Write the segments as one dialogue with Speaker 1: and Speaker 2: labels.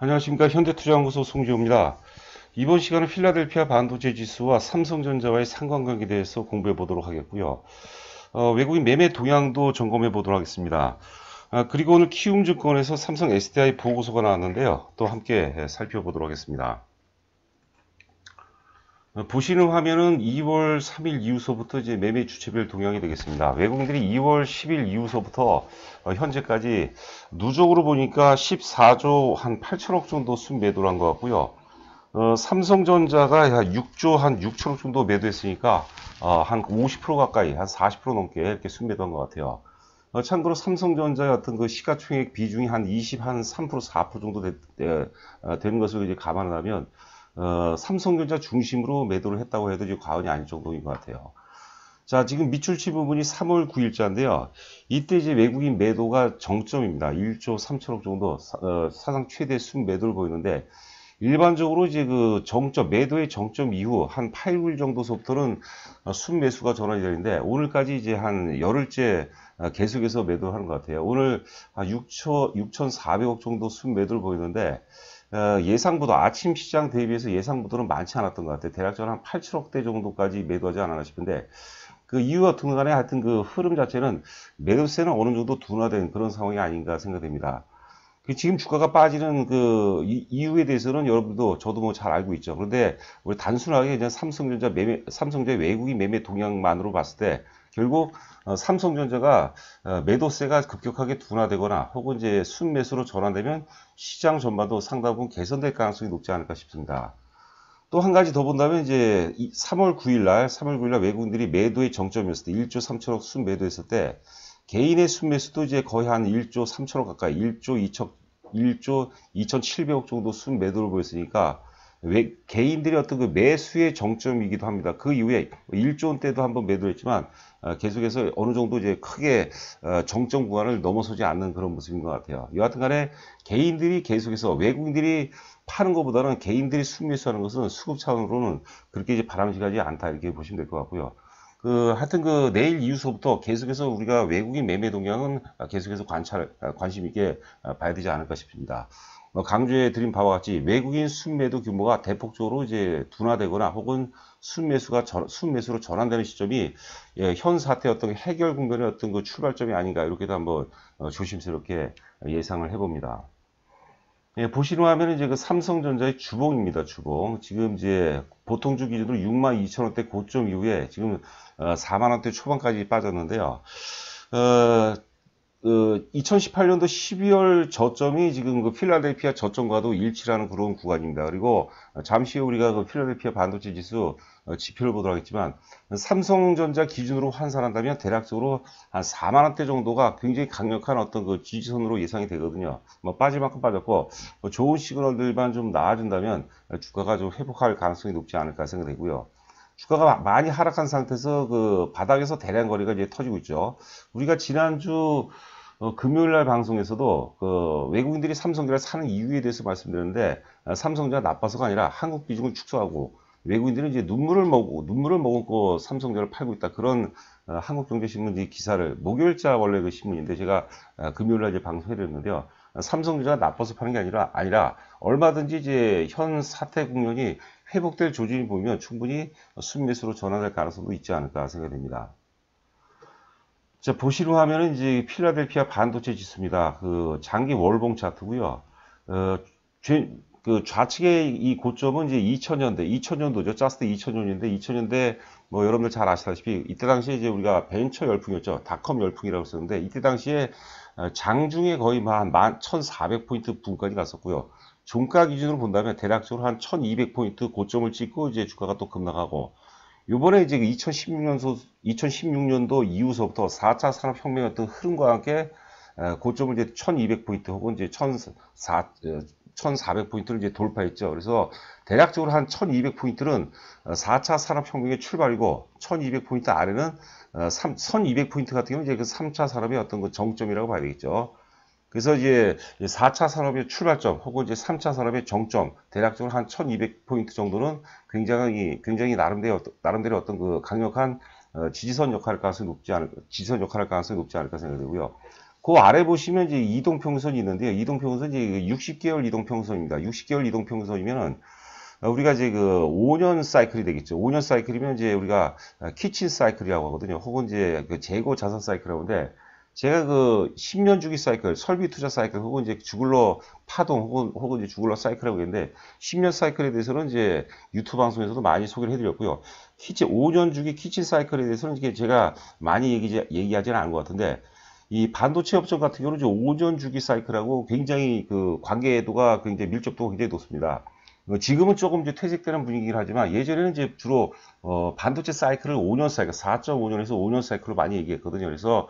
Speaker 1: 안녕하십니까. 현대투자연구소 송지호입니다. 이번 시간은 필라델피아 반도체 지수와 삼성전자와의 상관관계에 대해서 공부해 보도록 하겠고요. 외국인 매매 동향도 점검해 보도록 하겠습니다. 그리고 오늘 키움증권에서 삼성 SDI 보고서가 나왔는데요. 또 함께 살펴보도록 하겠습니다. 보시는 화면은 2월 3일 이후서부터 이제 매매 주체별 동향이 되겠습니다. 외국인들이 2월 10일 이후서부터 현재까지 누적으로 보니까 14조 한 8천억 정도 순매도를 한 것 같고요. 삼성전자가 6조 한 6천억 정도 매도했으니까 한 50% 가까이 한 40% 넘게 이렇게 순매도한 것 같아요. 참고로 삼성전자의 어떤 그 시가총액 비중이 한 20, 한 3%, 4% 정도 되는 것을 이제 감안을 하면 삼성전자 중심으로 매도를 했다고 해도 과언이 아닐 정도인 것 같아요. 자, 지금 밑줄치 부분이 3월 9일자인데요. 이때 이제 외국인 매도가 정점입니다. 1조 3천억 정도 사상 최대 순매도를 보이는데, 일반적으로 이제 그 정점, 매도의 정점 이후 한 8, 9일 정도서부터는 순매수가 전환이 되는데, 오늘까지 이제 한 열흘째 계속해서 매도를 하는 것 같아요. 오늘 한 6,400억 정도 순매도를 보이는데, 예상보다 아침 시장 대비해서 예상보다는 많지 않았던 것 같아요. 대략적으로 한 8천억대 정도까지 매도하지 않았나 싶은데, 그 이유 같은 간에 하여튼 그 흐름 자체는 매도세는 어느 정도 둔화된 그런 상황이 아닌가 생각됩니다. 지금 주가가 빠지는 그 이유에 대해서는 여러분도 저도 뭐 잘 알고 있죠. 그런데 우리 단순하게 그냥 삼성전자 외국인 매매 동향만으로 봤을 때 결국 삼성전자가 매도세가 급격하게 둔화되거나 혹은 이제 순매수로 전환되면 시장 전반도 상당 부분 개선될 가능성이 높지 않을까 싶습니다. 또 한 가지 더 본다면 이제 3월 9일 날 외국인들이 매도의 정점이었을 때 1조 3천억 순매도했을 때 개인의 순매수도 이제 거의 한 1조 3천억 가까이 1조 2,700억 정도 순매도를 보였으니까 개인들이 어떤 그 매수의 정점이기도 합니다. 그 이후에 1조 원 때도 한번 매도했지만 계속해서 어느 정도 이제 크게 정점 구간을 넘어서지 않는 그런 모습인 것 같아요. 여하튼 간에 개인들이 계속해서 외국인들이 파는 것보다는 개인들이 순매수하는 것은 수급 차원으로는 그렇게 이제 바람직하지 않다 이렇게 보시면 될 것 같고요. 하여튼 내일 이후서부터 계속해서 우리가 외국인 매매 동향은 계속해서 관심 있게 봐야 되지 않을까 싶습니다. 강조해 드린 바와 같이 외국인 순매도 규모가 대폭적으로 이제 둔화되거나 혹은 순매수로 전환되는 시점이 현 사태의 어떤 해결 국면의 어떤 그 출발점이 아닌가 이렇게도 한번 조심스럽게 예상을 해봅니다. 예, 보시는 화면은 이제 그 삼성전자의 주봉입니다. 주봉. 지금 이제 보통주 기준으로 62,000원대 고점 이후에 지금 4만원대 초반까지 빠졌는데요. 2018년도 12월 저점이 지금 그 필라델피아 저점과도 일치하는 그런 구간입니다. 그리고 잠시 후 우리가 그 필라델피아 반도체 지수 지표를 보도록 하겠지만 삼성전자 기준으로 환산한다면 대략적으로 한 4만원대 정도가 굉장히 강력한 어떤 그 지지선으로 예상이 되거든요. 뭐 빠질 만큼 빠졌고 뭐 좋은 시그널들만 좀 나와준다면 주가가 좀 회복할 가능성이 높지 않을까 생각되고요. 주가가 많이 하락한 상태에서 그 바닥에서 대량 거래가 이제 터지고 있죠. 우리가 지난주 금요일 날 방송에서도 그 외국인들이 삼성전자를 사는 이유에 대해서 말씀드렸는데 삼성전자가 나빠서가 아니라 한국 비중을 축소하고 외국인들은 이제 눈물을 머금고 삼성전자를 팔고 있다. 그런 한국경제신문 기사를 목요일자 원래 그 신문인데 제가 금요일 날 이제 방송해 드렸는데요. 삼성전자가 나빠서 파는 게 아니라 얼마든지 이제 현 사태 국면이 회복될 조짐이 보이면 충분히 순매수로 전환될 가능성도 있지 않을까 생각됩니다. 자, 보시는 화면은 이제 필라델피아 반도체 지수입니다. 그 장기 월봉 차트고요. 그 좌측의 이 고점은 이제 2000년도죠. 짜스트 2000년인데 2000년대 뭐 여러분들 잘 아시다시피 이때 당시에 이제 우리가 벤처 열풍이었죠. 닷컴 열풍이라고 썼는데 이때 당시에 장중에 거의 한 1400포인트 부근까지 갔었고요. 종가 기준으로 본다면 대략적으로 한 1200포인트 고점을 찍고 이제 주가가 또 급락하고 요번에 이제 2016년도 이후서부터 4차 산업혁명의 어떤 흐름과 함께 고점을 이제 1200포인트 혹은 이제 1400포인트를 이제 돌파했죠. 그래서 대략적으로 한 1200포인트는 4차 산업혁명의 출발이고 1200포인트 아래는 1200포인트 같은 경우는 이제 그 3차 산업의 어떤 그 정점이라고 봐야 되겠죠. 그래서 이제 4차 산업의 출발점 혹은 이제 3차 산업의 정점 대략적으로 한 1200포인트 정도는 굉장히 나름대로 어떤 그 강력한 지지선 역할을 할 가능성이 높지 않을까 생각되고요. 그 아래 보시면 이제 이동평선이 있는데요. 이동평선이 이제 60개월 이동평선입니다. 60개월 이동평선이면은 우리가 이제 그 5년 사이클이 되겠죠. 5년 사이클이면 이제 우리가 키친 사이클이라고 하거든요. 혹은 이제 그 재고 자산 사이클이라고 하는데 제가 그 10년 주기 사이클, 설비 투자 사이클, 혹은 이제 주글러 파동, 혹은 이제 주글러 사이클이라고 했는데 10년 사이클에 대해서는 이제 유튜브 방송에서도 많이 소개를 해드렸고요. 5년 주기 키친 사이클에 대해서는 이게 제가 많이 얘기하지는 않은 것 같은데 이 반도체 업종 같은 경우는 이제 5년 주기 사이클하고 굉장히 그 관계도가 굉장히 밀접도가 굉장히 높습니다. 지금은 조금 이제 퇴색되는 분위기긴 하지만 예전에는 이제 주로 반도체 사이클을 5년 사이클, 4.5년에서 5년 사이클로 많이 얘기했거든요. 그래서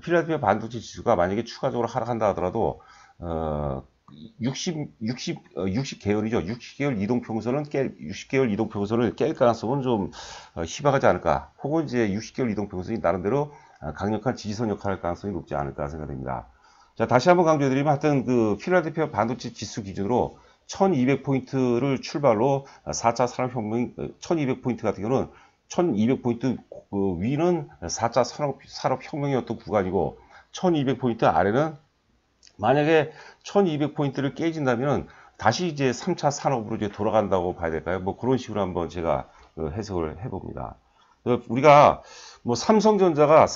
Speaker 1: 필라델피아 반도체 지수가 만약에 추가적으로 하락한다 하더라도 60개월이죠. 60개월 이동평선은 60개월 이동평선을 깰 가능성은 좀 희박하지 않을까. 혹은 이제 60개월 이동평선이 나름대로 강력한 지지선 역할을 할 가능성이 높지 않을까 생각됩니다. 자, 다시 한번 강조해드리면 하여튼 그 필라델피아 반도체 지수 기준으로 1200포인트를 출발로 4차 산업혁명, 1200포인트 같은 경우는 1200포인트 그 위는 4차 산업혁명이었던 구간이고 1200포인트 아래는 만약에 1200포인트를 깨진다면 다시 이제 3차 산업으로 이제 돌아간다고 봐야 될까요? 뭐 그런 식으로 한번 제가 해석을 해봅니다. 우리가 뭐 삼성전자가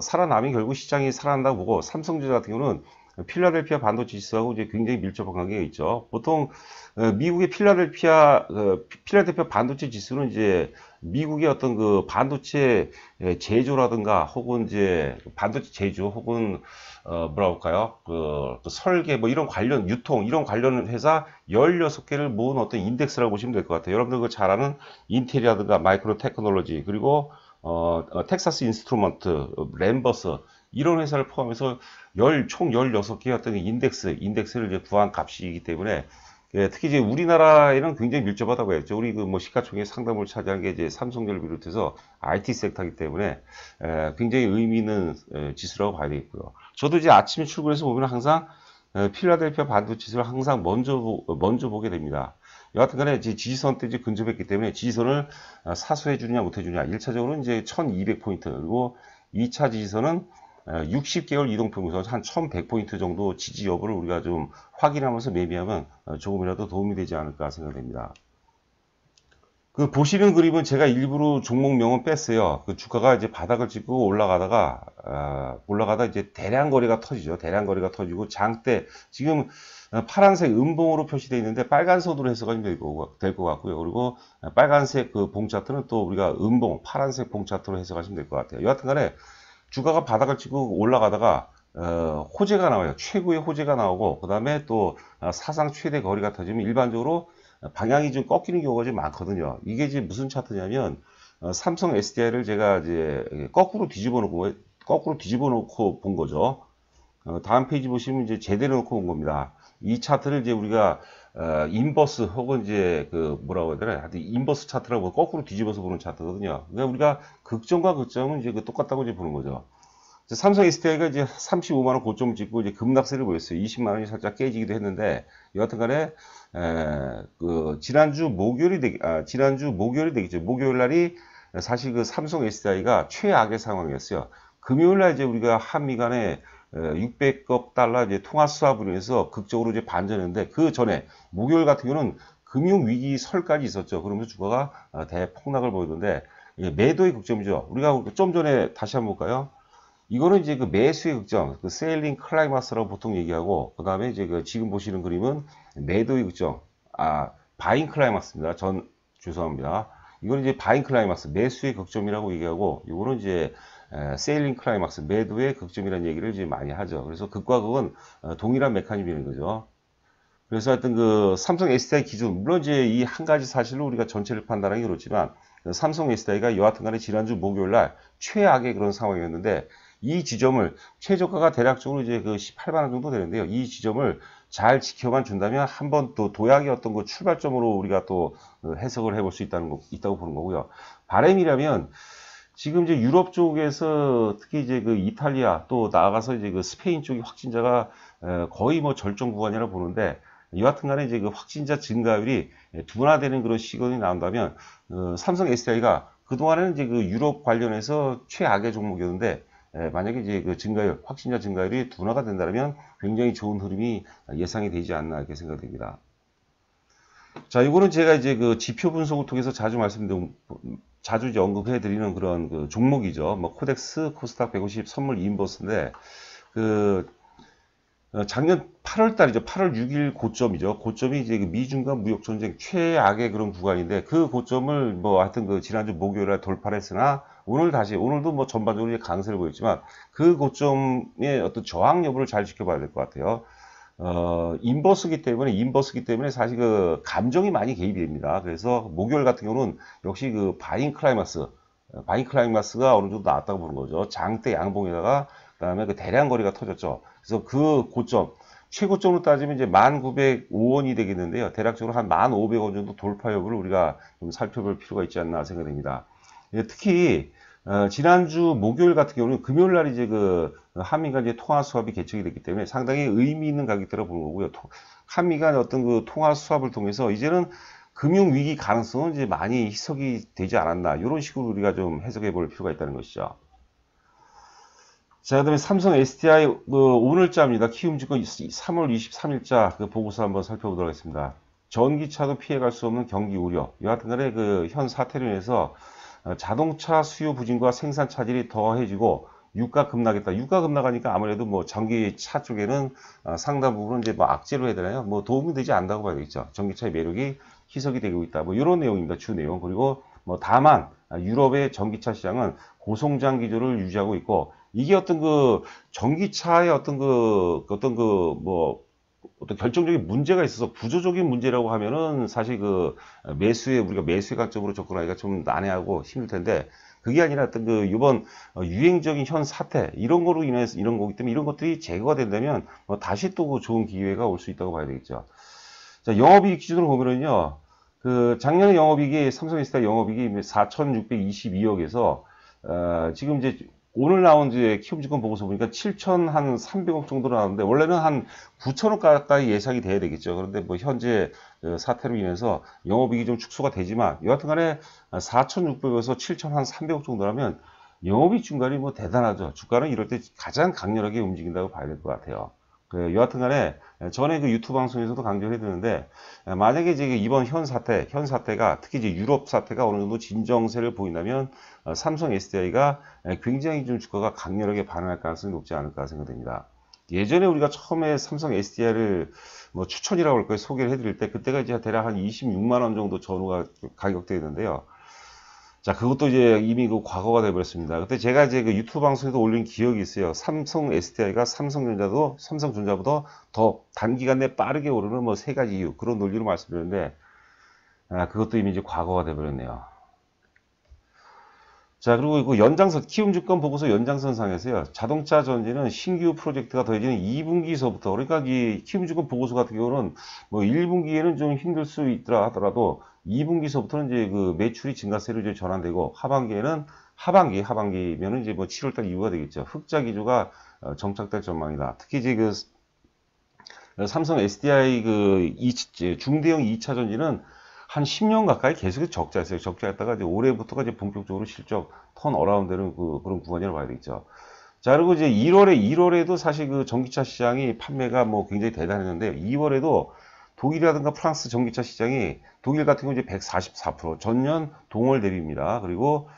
Speaker 1: 살아남이 결국 시장이 살아난다고 보고 삼성전자 같은 경우는 필라델피아 반도체 지수하고 이제 굉장히 밀접한 관계가 있죠. 보통 미국의 필라델피아 반도체 지수는 이제 미국의 어떤 그 반도체 제조라든가 혹은 이제 반도체 제조 혹은 뭐라 할까요? 그 설계 뭐 이런 관련 유통 이런 관련 회사 16개를 모은 어떤 인덱스라고 보시면 될 것 같아요. 여러분들 그 잘 아는 인텔이라든가 마이크로 테크놀로지 그리고 텍사스 인스트루먼트, 램버스 이런 회사를 포함해서 총 16개의 어떤 인덱스를 이제 구한 값이기 때문에 특히 이제 우리나라에는 굉장히 밀접하다고 했죠. 우리 그 뭐 시가총액 상당부를 차지하는 게 이제 삼성전자를 비롯해서 IT 섹터이기 때문에 굉장히 의미 있는 지수라고 봐야 되겠고요. 저도 이제 아침에 출근해서 보면 항상 필라델피아 반도체 지수를 항상 먼저 보게 됩니다. 여하튼 간에 지지선 때 이제 근접했기 때문에 지지선을 사수해 주느냐 못 해주느냐. 1차적으로는 이제 1200포인트 그리고 2차 지지선은 60개월 이동평균선 한 1100포인트 정도 지지 여부를 우리가 좀 확인하면서 매매하면 조금이라도 도움이 되지 않을까 생각됩니다. 그 보시는 그림은 제가 일부러 종목명은 뺐어요. 그 주가가 이제 바닥을 찍고 올라가다 이제 대량 거래가 터지죠. 대량 거래가 터지고 장대 지금 파란색 음봉으로 표시되어 있는데 빨간 선으로 해석이 될 것 같고요. 그리고 빨간색 그 봉 차트는 또 우리가 파란색 봉 차트로 해석하시면 될 것 같아요. 여하튼간에 주가가 바닥을 치고 올라가다가 호재가 나와요. 최고의 호재가 나오고 그 다음에 또 사상 최대 거래가 터지면 일반적으로 방향이 좀 꺾이는 경우가 좀 많거든요. 이게 이제 무슨 차트냐면 삼성 SDI를 제가 이제 거꾸로 뒤집어 놓고 본 거죠. 다음 페이지 보시면 이제 제대로 놓고 본 겁니다. 이 차트를 이제 우리가 인버스 혹은 이제 그 뭐라고 해야 되나 하여튼 인버스 차트라고 거꾸로 뒤집어서 보는 차트거든요. 그러니까 우리가 극점과 극점은 이제 그똑같다고 이제 보는 거죠. 삼성 SDI가 이제 35만원 고점 찍고 이제 급락세를 보였어요. 20만원이 살짝 깨지기도 했는데, 여하튼간에, 지난주 목요일이 되겠죠. 목요일 날이 사실 그 삼성 SDI가 최악의 상황이었어요. 금요일 날 이제 우리가 한미 간에 600억 달러 이제 통화 수합으로 해서 극적으로 이제 반전했는데, 그 전에 목요일 같은 경우는 금융위기 설까지 있었죠. 그러면서 주가가 대폭락을 보이던데, 매도의 극점이죠. 우리가 좀 전에 다시 한번 볼까요? 이거는 이제 그 매수의 극점, 그 세일링 클라이마스라고 보통 얘기하고, 그 다음에 이제 그 지금 보시는 그림은 매도의 극점, 바잉 클라이마스입니다. 죄송합니다. 이거는 이제 바잉 클라이마스, 매수의 극점이라고 얘기하고, 이거는 이제 세일링 클라이마스, 매도의 극점이라는 얘기를 이제 많이 하죠. 그래서 극과 극은 동일한 메커니즘인 거죠. 그래서 하여튼 그 삼성 SDI 기준, 물론 이제 이 한 가지 사실로 우리가 전체를 판단하기 그렇지만, 삼성 SDI가 여하튼 간에 지난주 목요일 날 최악의 그런 상황이었는데, 이 지점을 최저가가 대략적으로 이제 그 18만원 정도 되는데요. 이 지점을 잘 지켜만 준다면 한번 또 도약의 어떤 그 출발점으로 우리가 또 해석을 해볼 수 있다고 보는 거고요. 바람이라면 지금 이제 유럽 쪽에서 특히 이제 그 이탈리아 또 나아가서 이제 그 스페인 쪽이 확진자가 거의 뭐 절정 구간이라 보는데 여하튼 간에 이제 그 확진자 증가율이 둔화되는 그런 시간이 나온다면 삼성 SDI가 그동안에는 이제 그 유럽 관련해서 최악의 종목이었는데 만약에 이제 그 증가율, 확진자 증가율이 둔화가 된다면 굉장히 좋은 흐름이 예상이 되지 않나 이렇게 생각됩니다. 자, 이거는 제가 이제 그 지표 분석을 통해서 자주 이제 언급해드리는 그런 그 종목이죠. 뭐 코덱스, 코스닥 150, 선물 인버스인데 그 작년 8월 달이죠. 8월 6일 고점이죠. 고점이 이제 그 미중간 무역 전쟁 최악의 그런 구간인데 그 고점을 뭐 하여튼 그 지난주 목요일에 돌파를 했으나 오늘도 뭐 전반적으로 이제 강세를 보였지만 그 고점의 어떤 저항 여부를 잘 지켜봐야 될 것 같아요. 인버스기 때문에 사실 그 감정이 많이 개입이 됩니다. 그래서 목요일 같은 경우는 역시 그 바잉 클라이마스가 어느 정도 나왔다고 보는 거죠. 장대 양봉에다가 그다음에 그 대량 거래가 터졌죠. 그래서 그 고점, 최고점으로 따지면 이제 1,905원이 되겠는데요. 대략적으로 한 1,500원 정도 돌파 여부를 우리가 좀 살펴볼 필요가 있지 않나 생각됩니다. 특히 지난주 목요일 같은 경우는 금요일 날 이제 그 한미 간 이제 통화 수합이 개최이 됐기 때문에 상당히 의미 있는 가격대라고 보는 거고요. 한미 간 어떤 그 통화 수합을 통해서 이제는 금융 위기 가능성은 이제 많이 희석이 되지 않았나 이런 식으로 우리가 좀 해석해 볼 필요가 있다는 것이죠. 자, 그다음에 삼성 SDI 오늘자입니다. 키움증권 3월 23일자 그 보고서 한번 살펴보도록 하겠습니다. 전기차도 피해갈 수 없는 경기 우려. 여하튼간에 그 현 사태로 인해서 자동차 수요 부진과 생산 차질이 더해지고 유가 급락했다. 유가 급락하니까 아무래도 뭐 전기차 쪽에는 상당 부분은 이제 뭐 악재로 해야 되나요? 뭐 도움이 되지 않는다고 봐야 되겠죠. 전기차의 매력이 희석이 되고 있다. 뭐 이런 내용입니다. 주 내용. 그리고 뭐 다만 유럽의 전기차 시장은 고성장 기조를 유지하고 있고 이게 어떤 그 전기차의 어떤 결정적인 문제가 있어서 구조적인 문제라고 하면은 사실 우리가 매수의 관점으로 접근하기가 좀 난해하고 힘들 텐데 그게 아니라 어떤 그 이번 유행적인 현 사태 이런 거로 인해서 이런 거기 때문에 이런 것들이 제거가 된다면 뭐 다시 또 그 좋은 기회가 올 수 있다고 봐야 되겠죠. 자, 영업이익 기준으로 보면은요. 그 작년에 영업이익이 삼성 SDI 영업이익이 4,622억에서 지금 이제 오늘 나온 이제 키움증권 보고서 보니까 7,300억 정도 나왔는데 원래는 한 9,000억 가까이 예상이 돼야 되겠죠. 그런데 뭐 현재 사태로 인해서 영업이익이 좀 축소가 되지만 여하튼간에 4,600억에서 7,300억 정도라면 영업이익 증가율이 뭐 대단하죠. 주가는 이럴 때 가장 강렬하게 움직인다고 봐야 될 것 같아요. 여하튼간에 전에 그 유튜브 방송에서도 강조를 해드렸는데 만약에 이제 이번 현 사태가 특히 이제 유럽 사태가 어느 정도 진정세를 보인다면 삼성 SDI가 굉장히 좀 주가가 강렬하게 반응할 가능성이 높지 않을까 생각됩니다. 예전에 우리가 처음에 삼성 SDI를 뭐 추천이라고 할까요? 소개를 해드릴 때 그때가 이제 대략 한 26만 원 정도 전후가 가격대였는데요. 자, 그것도 이제 이미 그 과거가 되어버렸습니다. 그때 제가 이제 그 유튜브 방송에도 올린 기억이 있어요. 삼성 SDI가 삼성전자보다 더 단기간 내에 빠르게 오르는 뭐 세 가지 이유, 그런 논리로 말씀드렸는데, 그것도 이미 이제 과거가 되어버렸네요. 자, 그리고 그 키움증권 보고서 연장선상에서요, 자동차 전지는 신규 프로젝트가 더해지는 2분기서부터, 그러니까 이 키움증권 보고서 같은 경우는 뭐 1분기에는 좀 힘들 수 있더라 하더라도 2분기서부터는 이제 그 매출이 증가세로 이제 전환되고 하반기면은 이제 뭐 7월달 이후가 되겠죠. 흑자 기조가 정착될 전망이다. 특히 이제 그 삼성 SDI 중대형 2차 전지는 한 10년 가까이 계속 적자했어요. 적자했다가 이제 올해부터가 이제 본격적으로 실적 턴 어라운드되는 그런 구간이라고 봐야 되겠죠. 자, 그리고 이제 1월에도 사실 그 전기차 시장이 판매가 뭐 굉장히 대단했는데 2월에도 독일이라든가 프랑스 전기차 시장이 독일 같은 경우 이제 144% 전년 동월 대비입니다. 그리고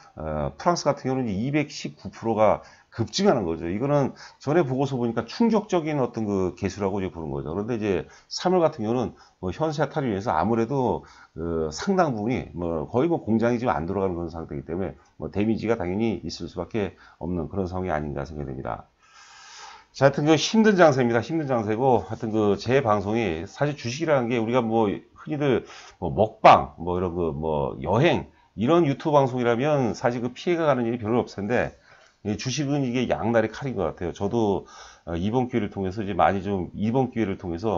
Speaker 1: 프랑스 같은 경우는 219%가 급증하는 거죠. 이거는 전에 보고서 보니까 충격적인 어떤 그 개수라고 이제 보는 거죠. 그런데 이제 3월 같은 경우는 뭐 현세 탈을 위해서 아무래도 상당 부분이 뭐 거의 뭐 공장이 지금 안 돌아가는 그런 상태이기 때문에 뭐 데미지가 당연히 있을 수밖에 없는 그런 상황이 아닌가 생각됩니다. 자, 하여튼 그 힘든 장세입니다. 힘든 장세고, 하여튼 그 제 방송이 사실 주식이라는 게 우리가 뭐 흔히들 뭐 먹방, 뭐 이런 뭐 여행, 이런 유튜브 방송이라면 사실 그 피해가 가는 일이 별로 없을 텐데, 주식은 이게 양날의 칼인 것 같아요. 저도 이번 기회를 통해서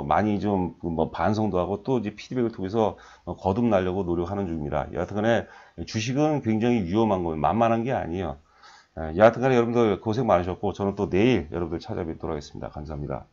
Speaker 1: 많이 좀 뭐 반성도 하고 또 이제 피드백을 통해서 거듭나려고 노력하는 중입니다. 여하튼간에 주식은 굉장히 위험한 거예요. 만만한 게 아니에요. 여하튼간에 여러분들 고생 많으셨고 저는 또 내일 여러분들 찾아뵙도록 하겠습니다. 감사합니다.